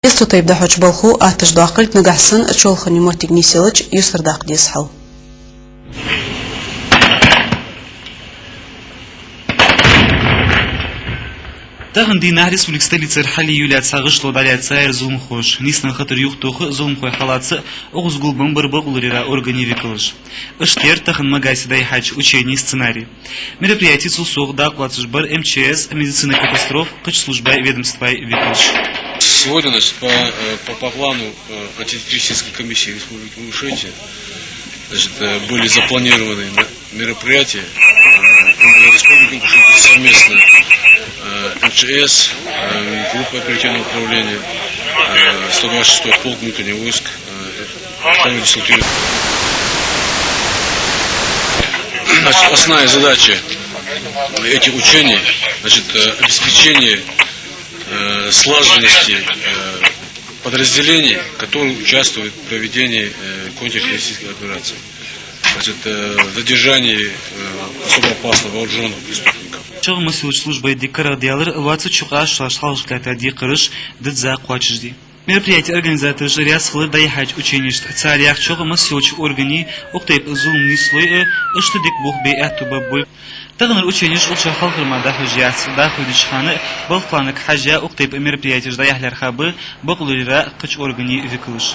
يستطيع بدحوش بالخو أهتش داقل نجحسن أشول خنيمور تجنيسيلج يسر داقل يسحل. تاغن دي نهر اسمك ستليت سرحلي يولات ساغش لو داليات ساير زوم خوش نيسنا خطر يوختوخ زوم خوي حالاتس اوغز гулбын برбоглурира органивикалыш ыштер тахын магайсы дайхач учений сценарий мероприятий сусух докладыш бар МЧС медицина катастроф кыч служба ведомства викалыш. Сегодня по плану антитеррористической комиссии Республики Ингушетия были запланированы мероприятия Республики Ингушетия совместно МЧС, группа оперативного управления, 126-й полк внутренних войск, основная задача этих учений обеспечение слаженности подразделений, которые участвуют в проведении контртеррористических операций, задержании особо опасных вооруженных преступников. Чого служба дикара диалер ватсы чука шалшклата дикарыш ддза квачжди. Мероприятие организаторы рясфлы дайхач ученичт царях чого масилч органи октайп зулмни слой ыштыдик бух бей атуба бой. Тагнер ученич уча халкырмада хужяц да худичханы балкланок хажа октайп мероприятие даяхлар хабы баклырира кыч органи викылыш.